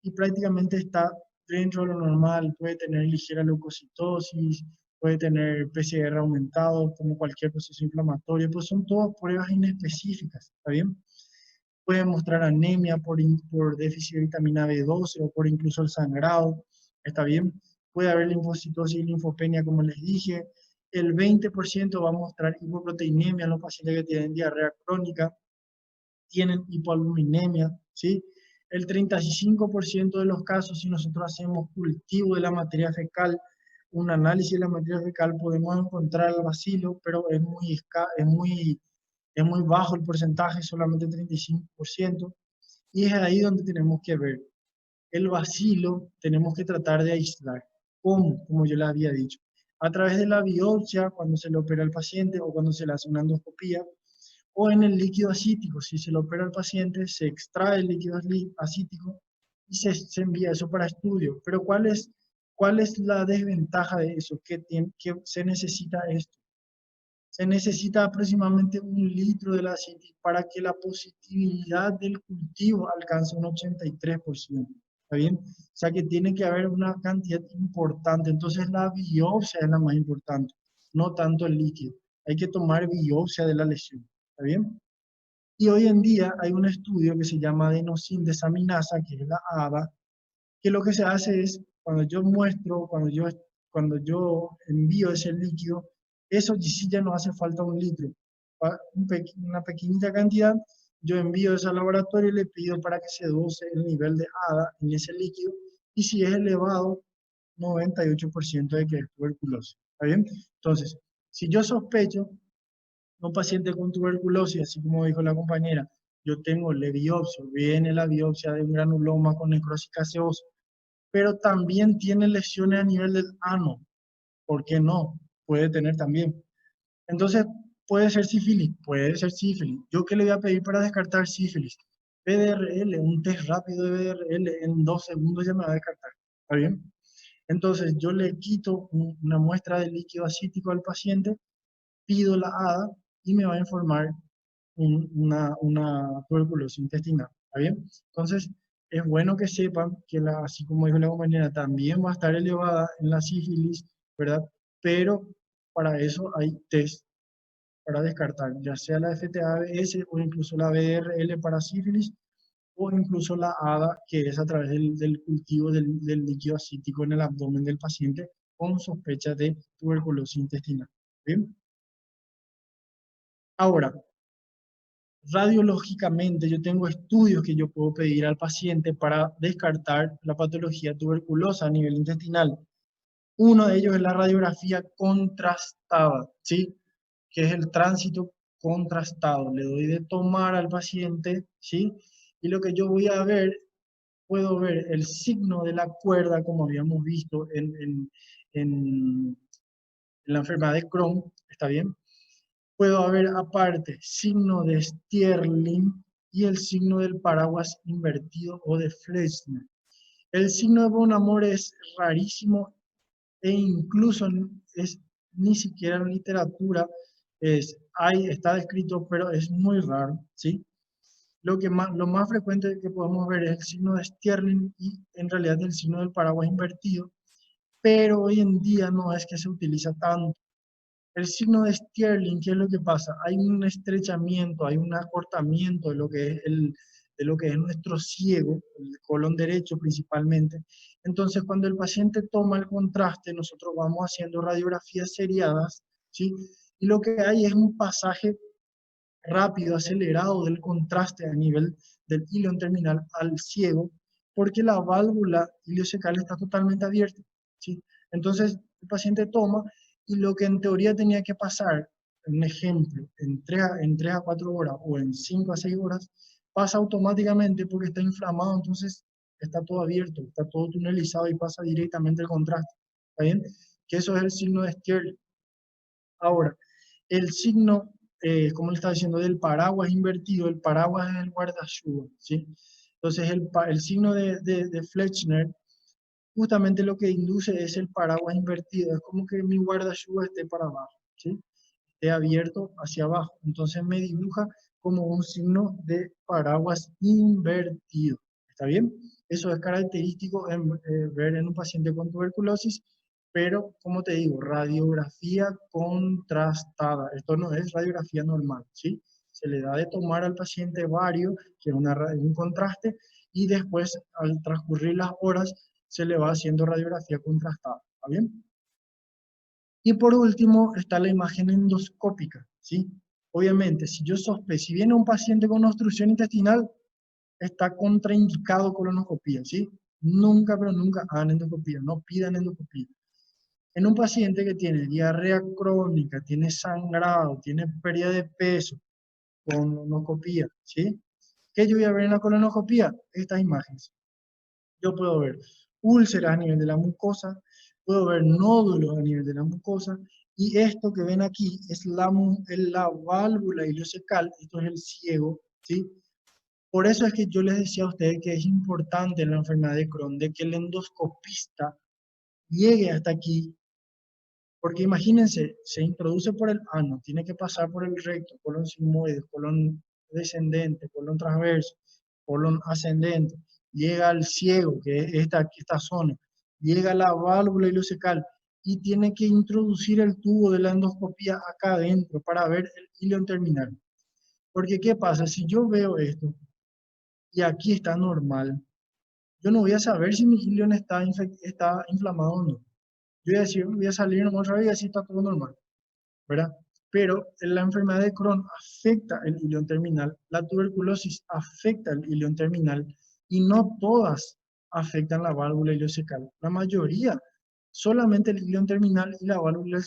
y prácticamente está dentro de lo normal. Puede tener ligera leucocitosis, puede tener PCR aumentado, como cualquier proceso inflamatorio, pues son todas pruebas inespecíficas, ¿está bien? Puede mostrar anemia por déficit de vitamina B12 o por incluso el sangrado, ¿está bien? Puede haber linfocitosis y linfopenia, como les dije. El 20% va a mostrar hipoproteinemia en los pacientes que tienen diarrea crónica, tienen hipoalbuminemia, ¿sí? El 35% de los casos, si nosotros hacemos cultivo de la materia fecal, un análisis de la materia fecal, podemos encontrar el bacilo, pero es muy bajo el porcentaje, solamente 35%. Y es ahí donde tenemos que ver. El bacilo tenemos que tratar de aislar. ¿Cómo? Como yo le había dicho. A través de la biopsia, cuando se le opera al paciente o cuando se le hace una endoscopía, o en el líquido asítico. Si se le opera al paciente, se extrae el líquido asítico y se envía eso para estudio. Pero ¿cuál es la desventaja de eso? Que se necesita esto. Se necesita aproximadamente 1 litro de la aceites para que la positividad del cultivo alcance un 83%. ¿Está bien? O sea que tiene que haber una cantidad importante. Entonces la biopsia es la más importante, no tanto el líquido. Hay que tomar biopsia de la lesión. ¿Está bien? Y hoy en día hay un estudio que se llama adenosine-desaminasa, que es la ADA, que lo que se hace es, cuando yo muestro, cuando yo envío ese líquido, eso sí ya no hace falta 1 litro. Una pequeñita cantidad, yo envío eso al laboratorio y le pido para que se dose el nivel de ADA en ese líquido, y si es elevado, 98% de que es tuberculosis. ¿Está bien? Entonces, si yo sospecho un paciente con tuberculosis, así como dijo la compañera, yo tengo la biopsia, viene la biopsia de un granuloma con necrosis gaseosa, pero también tiene lesiones a nivel del ano. ¿Por qué no? Puede tener también. Entonces, puede ser sífilis, puede ser sífilis. ¿Yo qué le voy a pedir para descartar sífilis? VDRL, un test rápido de VDRL, en 2 segundos ya me va a descartar. ¿Está bien? Entonces, yo le quito una muestra de líquido asítico al paciente, pido la ADA y me va a informar una tuberculosis intestinal. ¿Está bien? Entonces, es bueno que sepan que, así como dijo la compañera, también va a estar elevada en la sífilis, ¿verdad? Pero para eso hay test para descartar, ya sea la FTABS o incluso la BRL para sífilis, o incluso la ADA, que es a través del cultivo del líquido asítico en el abdomen del paciente con sospecha de tuberculosis intestinal. ¿Bien? Ahora, radiológicamente yo tengo estudios que yo puedo pedir al paciente para descartar la patología tuberculosa a nivel intestinal. Uno de ellos es la radiografía contrastada, ¿sí? Que es el tránsito contrastado. Le doy de tomar al paciente, ¿sí? Y lo que yo voy a ver, puedo ver el signo de la cuerda, como habíamos visto en la enfermedad de Crohn, ¿está bien? Puedo ver aparte signo de Stirling y el signo del paraguas invertido o de Flexner. El signo de Bonamor es rarísimo e incluso es ni siquiera en literatura está descrito, pero es muy raro, ¿sí? Lo más frecuente que podemos ver es el signo de Stirling y en realidad el signo del paraguas invertido, pero hoy en día no es que se utiliza tanto. El signo de Stirling, ¿qué es lo que pasa? Hay un estrechamiento, hay un acortamiento de lo que es de lo que es nuestro ciego, el colon derecho principalmente. Entonces, cuando el paciente toma el contraste, nosotros vamos haciendo radiografías seriadas, ¿sí? Y lo que hay es un pasaje rápido, acelerado del contraste a nivel del ilion terminal al ciego, porque la válvula iliocecal está totalmente abierta, ¿sí? Entonces, el paciente toma y lo que en teoría tenía que pasar, un ejemplo, en 3 a 4 horas o en 5 a 6 horas, pasa automáticamente porque está inflamado, entonces está todo abierto, está todo tunelizado y pasa directamente el contraste. ¿Está bien? Que eso es el signo de Stirling. Ahora, el signo, como le estaba diciendo, del paraguas invertido, el paraguas es el guardachuva, ¿sí? Entonces, el signo de Flexner, justamente lo que induce es el paraguas invertido. Es como que mi guardachuva esté para abajo, ¿sí? Esté abierto hacia abajo. Entonces, me dibuja como un signo de paraguas invertido. ¿Está bien? Eso es característico ver en un paciente con tuberculosis, pero como te digo, radiografía contrastada. Esto no es radiografía normal, ¿sí? Se le da de tomar al paciente vario, que es un contraste, y después, al transcurrir las horas, se le va haciendo radiografía contrastada. ¿Está bien? Y por último está la imagen endoscópica, ¿sí? Obviamente, si viene un paciente con obstrucción intestinal, está contraindicado colonoscopía, ¿sí? Nunca, pero nunca hagan endoscopía, no pidan endoscopía. En un paciente que tiene diarrea crónica, tiene sangrado, tiene pérdida de peso, colonoscopía, ¿sí? ¿Qué yo voy a ver en la colonoscopía? Estas imágenes. Yo puedo ver úlceras a nivel de la mucosa, puedo ver nódulos a nivel de la mucosa, y esto que ven aquí es la válvula ileocecal, esto es el ciego, ¿sí? Por eso es que yo les decía a ustedes que es importante en la enfermedad de Crohn de que el endoscopista llegue hasta aquí, porque imagínense, se introduce por el ano, tiene que pasar por el recto, colon sigmoide, colon descendente, colon transverso, colon ascendente, llega al ciego, que es esta zona, llega a la válvula ileocecal y tiene que introducir el tubo de la endoscopía acá adentro para ver el ilion terminal. Porque ¿qué pasa? Si yo veo esto y aquí está normal, yo no voy a saber si mi ilion está inflamado o no. Yo voy a decir, voy a salir nomás otra vez y así está todo normal, ¿verdad? Pero la enfermedad de Crohn afecta el ilion terminal, la tuberculosis afecta el ilion terminal y no todas afectan la válvula ileocecal. La mayoría, solamente el ilion terminal y la válvula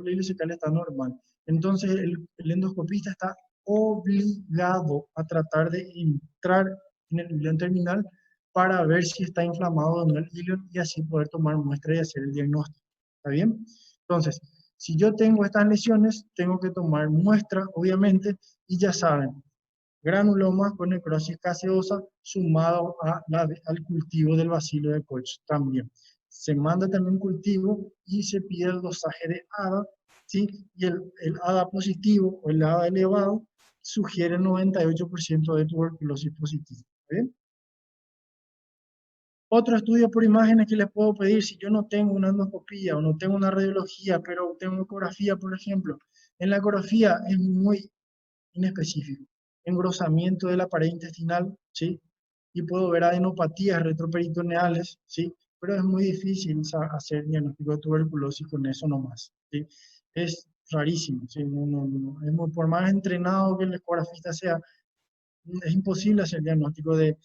ileocecal está normal. Entonces el endoscopista está obligado a tratar de entrar en el ilion terminal para ver si está inflamado o no el ilion y así poder tomar muestra y hacer el diagnóstico. ¿Está bien? Entonces, si yo tengo estas lesiones, tengo que tomar muestra, obviamente, y ya saben, granulomas con necrosis caseosa sumado al cultivo del bacilo de Koch también. Se manda también cultivo y se pide el dosaje de ADA, ¿sí? Y el ADA positivo o el ADA elevado sugiere 98% de tuberculosis positiva. ¿Está bien? Otro estudio por imágenes que les puedo pedir si yo no tengo una endoscopía o no tengo una radiología, pero tengo ecografía, por ejemplo. En la ecografía es muy inespecífico. Engrosamiento de la pared intestinal, ¿sí? Y puedo ver adenopatías retroperitoneales, ¿sí? Pero es muy difícil hacer diagnóstico de tuberculosis con eso nomás, ¿sí? Es rarísimo, ¿sí? Por más entrenado que el ecografista sea, es imposible hacer diagnóstico de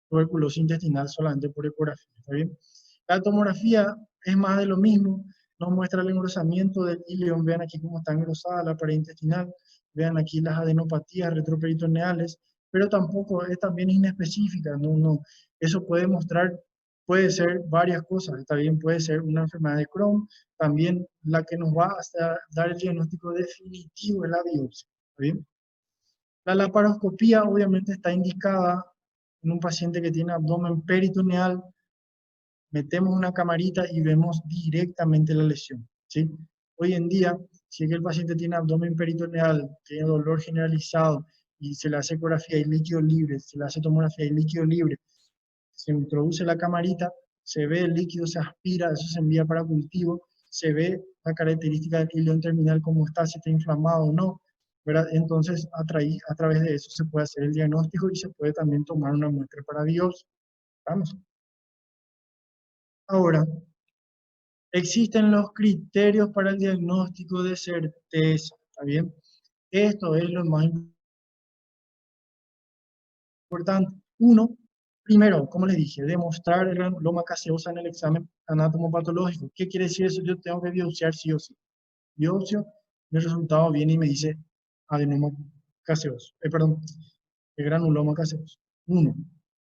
tuberculosis intestinal solamente por ecografía, ¿está bien? La tomografía es más de lo mismo, nos muestra el engrosamiento del ilion, vean aquí cómo está engrosada la pared intestinal, vean aquí las adenopatías retroperitoneales, pero tampoco es también inespecífica, eso puede mostrar, puede ser varias cosas, está bien, puede ser una enfermedad de Crohn, también la que nos va a dar el diagnóstico definitivo es la biopsia, ¿está bien? La laparoscopía obviamente está indicada en un paciente que tiene abdomen peritoneal, metemos una camarita y vemos directamente la lesión, ¿sí? Hoy en día, si es que el paciente tiene abdomen peritoneal, tiene dolor generalizado y se le hace ecografía y líquido libre, se le hace tomografía y líquido libre, se introduce la camarita, se ve el líquido, se aspira, eso se envía para cultivo, se ve la característica del ilion terminal, cómo está, si está inflamado o no, ¿verdad? Entonces, a través de eso se puede hacer el diagnóstico y se puede también tomar una muestra para biopsia. Vamos. Ahora, existen los criterios para el diagnóstico de certeza, ¿está bien? Esto es lo más importante. Uno, primero, como les dije, demostrar el granuloma caseosa en el examen anatomopatológico. ¿Qué quiere decir eso? Yo tengo que biopsiar sí o sí. Biopsio, el resultado viene y me dice adenoma caseoso, el granuloma caseoso. Uno.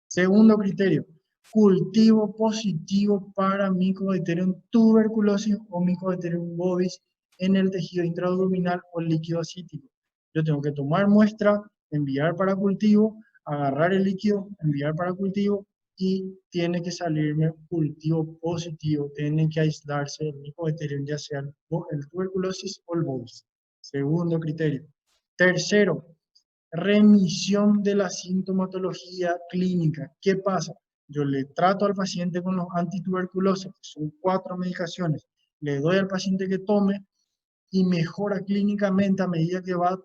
Segundo criterio, cultivo positivo para Mycobacterium tuberculosis o Mycobacterium bovis en el tejido intraabdominal o líquido acítico. Yo tengo que tomar muestra, enviar para cultivo, agarrar el líquido, enviar para cultivo y tiene que salirme cultivo positivo, tiene que aislarse el Mycobacterium, ya sea el tuberculosis o el bovis. Segundo criterio. Tercero, remisión de la sintomatología clínica. ¿Qué pasa? Yo le trato al paciente con los antituberculosos, que son 4 medicaciones, le doy al paciente que tome y mejora clínicamente a medida que va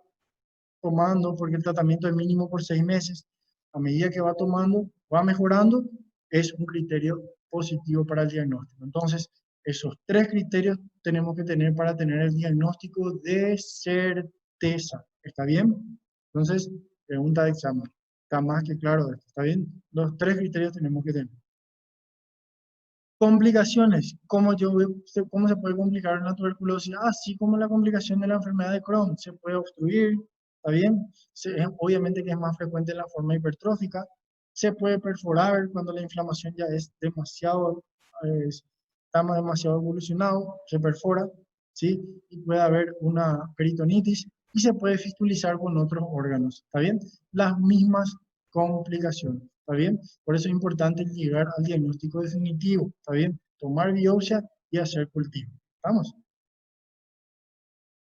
tomando, porque el tratamiento es mínimo por 6 meses, a medida que va tomando, va mejorando, es un criterio positivo para el diagnóstico. Entonces, esos 3 criterios tenemos que tener para tener el diagnóstico de certeza. ¿Está bien? Entonces, pregunta de examen. Está más que claro esto, ¿está bien? Los 3 criterios tenemos que tener. Complicaciones. ¿Cómo se puede complicar una tuberculosis? Así como la complicación de la enfermedad de Crohn. Se puede obstruir, ¿está bien? Obviamente que es más frecuente en la forma hipertrófica. Se puede perforar cuando la inflamación ya es demasiado, está demasiado evolucionado, se perfora, ¿sí? Y puede haber una peritonitis y se puede fistulizar con otros órganos, ¿está bien? Las mismas complicaciones, ¿está bien? Por eso es importante llegar al diagnóstico definitivo, ¿está bien? Tomar biopsia y hacer cultivo, ¿estamos?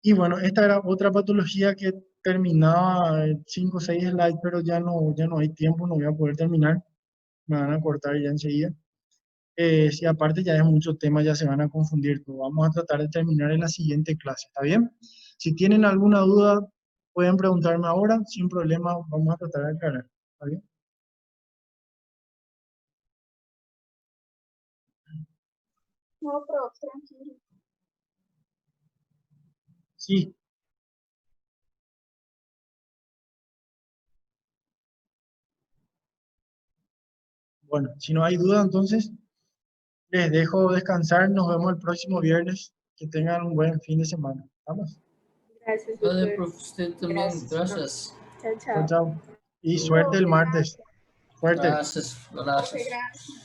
Y bueno, esta era otra patología que terminaba 5 o 6 slides, pero ya no hay tiempo, no voy a poder terminar. Me van a cortar ya enseguida. Si aparte ya es mucho tema, ya se van a confundir todo. Vamos a tratar de terminar en la siguiente clase, ¿está bien? Si tienen alguna duda, pueden preguntarme ahora, sin problema, vamos a tratar de aclarar, ¿está bien? No, prof, tranquilo. Sí. Bueno, si no hay duda, entonces les dejo descansar. Nos vemos el próximo viernes. Que tengan un buen fin de semana. ¿Vamos? Gracias, Vale, doutor. prof, usted también, gracias. Tchau, Chao, tchau. chao. Y suerte el martes. Suerte. Gracias, gracias. Gracias.